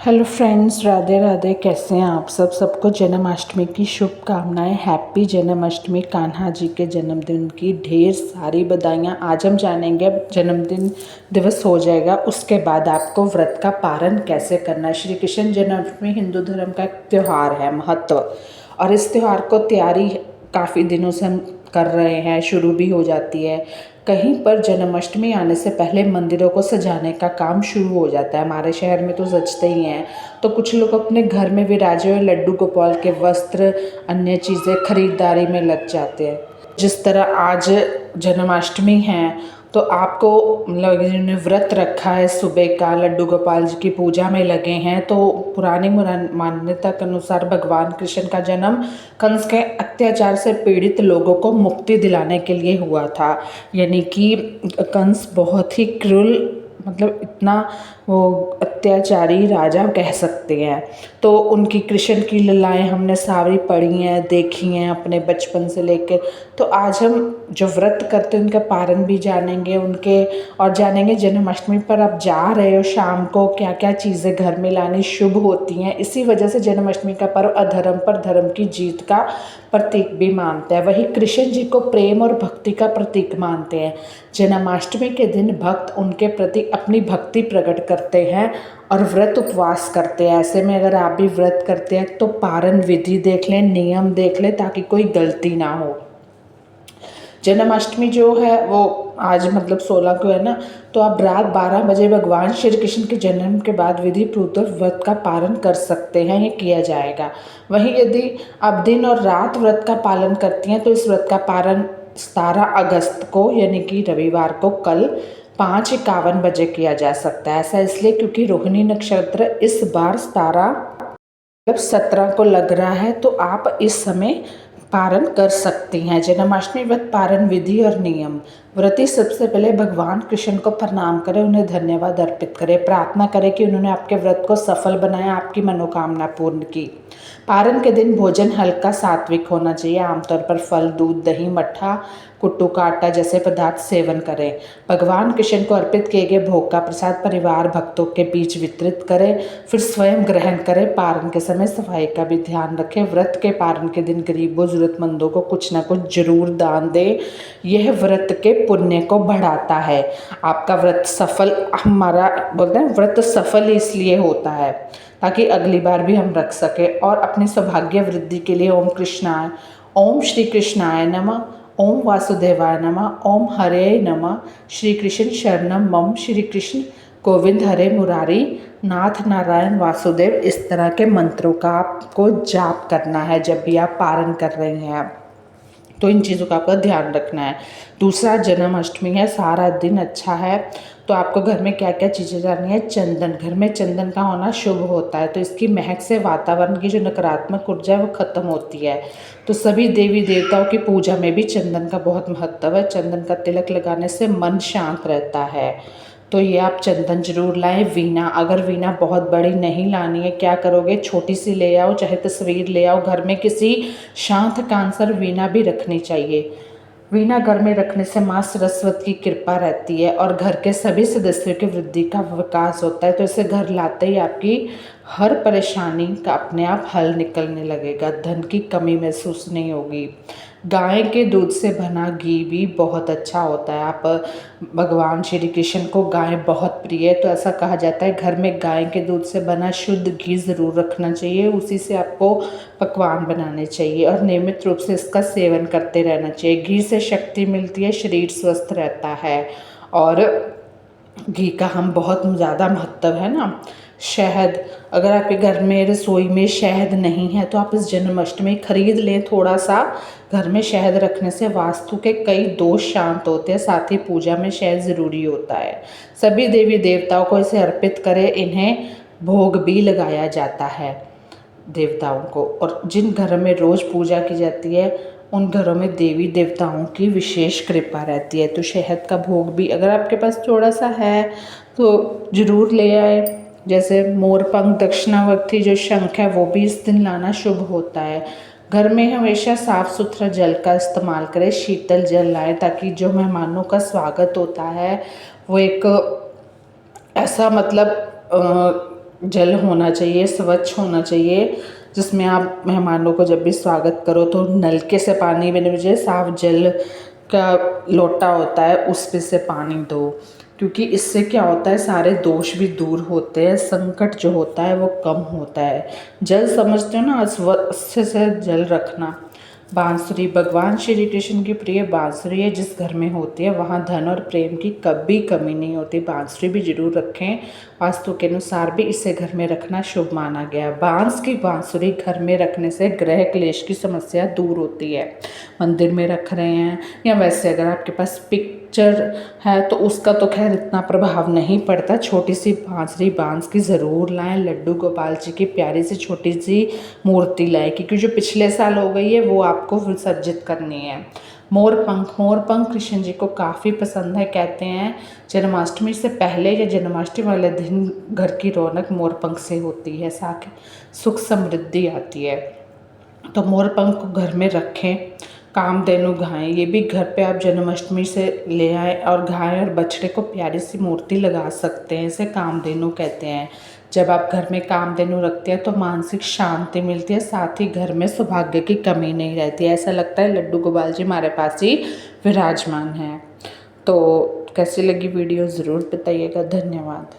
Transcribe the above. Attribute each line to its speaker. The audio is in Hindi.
Speaker 1: Hello friends, Radhe Radhe. कैसे हैं आप सब? सबको जन्माष्टमी की शुभकामनाएं। हैप्पी जन्माष्टमी। कान्हा जी के जन्मदिन की ढेर सारी बधाइयाँ। आज हम जानेंगे, अब जन्मदिन दिवस हो जाएगा उसके बाद आपको व्रत का पारण कैसे करना है। श्री कृष्ण जन्माष्टमी हिंदू धर्म का एक त्यौहार है, महत्व। और इस त्यौहार को तैयारी काफ़ी दिनों से हम कर रहे हैं, शुरू भी हो जाती है। कहीं पर जन्माष्टमी आने से पहले मंदिरों को सजाने का काम शुरू हो जाता है। हमारे शहर में तो सजते ही हैं, तो कुछ लोग अपने घर में विराजे हुए लड्डू गोपाल के वस्त्र, अन्य चीज़ें खरीदारी में लग जाते हैं। जिस तरह आज जन्माष्टमी है तो आपको मतलब जिन्होंने व्रत रखा है सुबह का, लड्डू गोपाल जी की पूजा में लगे हैं, तो पुरानी मान्यता के अनुसार भगवान कृष्ण का जन्म कंस के अत्याचार से पीड़ित लोगों को मुक्ति दिलाने के लिए हुआ था। यानी कि कंस बहुत ही क्रूर, मतलब इतना वो अत्याचारी राजा कह सकते हैं। तो उनकी कृष्ण की लीलाएं हमने सारी पढ़ी हैं, देखी हैं अपने बचपन से लेकर। तो आज हम जो व्रत करते हैं उनका पारण भी जानेंगे, उनके और जानेंगे जन्माष्टमी पर आप जा रहे हो शाम को क्या क्या चीज़ें घर में लानी शुभ होती हैं। इसी वजह से जन्माष्टमी का पर्व अधर्म पर धर्म की जीत का प्रतीक भी मानते हैं। वही कृष्ण जी को प्रेम और भक्ति का प्रतीक मानते हैं। जन्माष्टमी के दिन भक्त उनके प्रति अपनी भक्ति प्रकट करते हैं और व्रत उपवास करते हैं। ऐसे में अगर आप भी व्रत करते हैं तो पारण विधि देख लें, नियम देख लें, ताकि कोई गलती ना हो। जन्माष्टमी जो है वो आज मतलब 16 को है ना, तो आप रात 12 बजे भगवान श्री कृष्ण के जन्म के बाद विधि पूर्वक व्रत का पालन कर सकते हैं, ये किया जाएगा। वहीं यदि आप दिन और रात व्रत का पालन करती हैं तो इस व्रत का पालन 17 अगस्त को यानी कि रविवार को कल 5:51 बजे किया जा सकता है। ऐसा इसलिए क्योंकि रोहिणी नक्षत्र इस बार 17 को लग रहा है, तो आप इस समय पारण कर सकती हैं। जन्माष्टमी व्रत पारण विधि और नियम। व्रती सबसे पहले भगवान कृष्ण को प्रणाम करें, उन्हें धन्यवाद अर्पित करें, प्रार्थना करें कि उन्होंने आपके व्रत को सफल बनाया, आपकी मनोकामना पूर्ण की। पारण के दिन भोजन हल्का सात्विक होना चाहिए। आमतौर पर फल, दूध, दही, मट्ठा, कुट्टू का आटा जैसे पदार्थ सेवन करें। भगवान कृष्ण को अर्पित किए गए भोग का प्रसाद परिवार भक्तों के बीच वितरित करें, फिर स्वयं ग्रहण करें। पारण के समय सफाई का भी ध्यान रखें। व्रत के पारण के दिन गरीबों जरूरतमंदों को कुछ ना कुछ जरूर दान दें। यह व्रत के पुण्य को बढ़ाता है। आपका व्रत सफल, हमारा बोलते हैं व्रत सफल इसलिए होता है ताकि अगली बार भी हम रख सकें। और अपनी सौभाग्य वृद्धि के लिए ओम श्री कृष्णाय नमः, ओम वासुदेवाय नमः, ओम हरे नमः, श्री कृष्ण शरणम मम, श्री कृष्ण गोविंद हरे मुरारी, नाथ नारायण वासुदेव, इस तरह के मंत्रों का आपको जाप करना है जब भी आप पारण कर रही हैं। तो इन चीज़ों का आपका ध्यान रखना है। दूसरा, जन्माष्टमी है, सारा दिन अच्छा है, तो आपको घर में क्या क्या चीज़ें जाननी है। चंदन, घर में चंदन का होना शुभ होता है, तो इसकी महक से वातावरण की जो नकारात्मक ऊर्जा है वो खत्म होती है। तो सभी देवी देवताओं की पूजा में भी चंदन का बहुत महत्व है। चंदन का तिलक लगाने से मन शांत रहता है, तो ये आप चंदन जरूर लाएं। वीणा, अगर वीणा बहुत बड़ी नहीं लानी है, क्या करोगे, छोटी सी ले आओ, चाहे तस्वीर ले आओ। घर में किसी शांत कांसर वीणा भी रखनी चाहिए। वीणा घर में रखने से माँ सरस्वती की कृपा रहती है और घर के सभी सदस्यों की वृद्धि का विकास होता है। तो इसे घर लाते ही आपकी हर परेशानी का अपने आप हल निकलने लगेगा, धन की कमी महसूस नहीं होगी। गाय के दूध से बना घी भी बहुत अच्छा होता है। आप भगवान श्री कृष्ण को गाय बहुत प्रिय है, तो ऐसा कहा जाता है घर में गाय के दूध से बना शुद्ध घी ज़रूर रखना चाहिए। उसी से आपको पकवान बनाने चाहिए और नियमित रूप से इसका सेवन करते रहना चाहिए। घी से शक्ति मिलती है, शरीर स्वस्थ रहता है और घी का हम बहुत ज़्यादा महत्व है ना। शहद, अगर आपके घर में रसोई में शहद नहीं है तो आप इस जन्माष्टमी खरीद लें थोड़ा सा। घर में शहद रखने से वास्तु के कई दोष शांत होते हैं, साथ ही पूजा में शहद ज़रूरी होता है। सभी देवी देवताओं को इसे अर्पित करें, इन्हें भोग भी लगाया जाता है देवताओं को। और जिन घरों में रोज़ पूजा की जाती है उन घरों में देवी देवताओं की विशेष कृपा रहती है। तो शहद का भोग भी अगर आपके पास थोड़ा सा है तो ज़रूर ले आए। जैसे मोरपंख, दक्षिणावर्ती जो शंख है वो भी इस दिन लाना शुभ होता है। घर में हमेशा साफ़ सुथरा जल का इस्तेमाल करें, शीतल जल लाएं, ताकि जो मेहमानों का स्वागत होता है वो एक ऐसा मतलब जल होना चाहिए, स्वच्छ होना चाहिए, जिसमें आप मेहमानों को जब भी स्वागत करो तो नलके से पानी बने बजाय साफ जल का लोटा होता है उस पे से पानी दो, क्योंकि इससे क्या होता है सारे दोष भी दूर होते हैं, संकट जो होता है वो कम होता है। जल समझते हो ना, स्वच्छ से जल रखना। बांसुरी, भगवान श्री कृष्ण की प्रिय बांसुरी है, जिस घर में होती है वहाँ धन और प्रेम की कभी कमी नहीं होती। बांसुरी भी जरूर रखें, वास्तु के अनुसार भी इसे घर में रखना शुभ माना गया है। बांस की बांसुरी घर में रखने से ग्रह क्लेश की समस्या दूर होती है। मंदिर में रख रहे हैं या वैसे अगर आपके पास पिक्चर है तो उसका तो खैर इतना प्रभाव नहीं पड़ता। छोटी सी बांसुरी बांस की ज़रूर लाएं। लड्डू गोपाल जी की प्यारी सी छोटी सी मूर्ति लाएं, क्योंकि जो पिछले साल हो गई है वो आपको विसर्जित करनी है। मोर पंख कृष्ण जी को काफ़ी पसंद है। कहते हैं जन्माष्टमी से पहले या जन्माष्टमी वाले दिन घर की रौनक मोर पंख से होती है, साथ सुख समृद्धि आती है। तो मोर पंख को घर में रखें। कामधेनु गाय, ये भी घर पे आप जन्माष्टमी से ले आए और गाय और बछड़े को प्यारी सी मूर्ति लगा सकते हैं, इसे कामधेनु कहते हैं। जब आप घर में कामधेनु रखते हैं तो मानसिक शांति मिलती है, साथ ही घर में सौभाग्य की कमी नहीं रहती है। ऐसा लगता है लड्डू गोपाल जी हमारे पास ही विराजमान हैं। तो कैसी लगी वीडियो ज़रूर बताइएगा। धन्यवाद।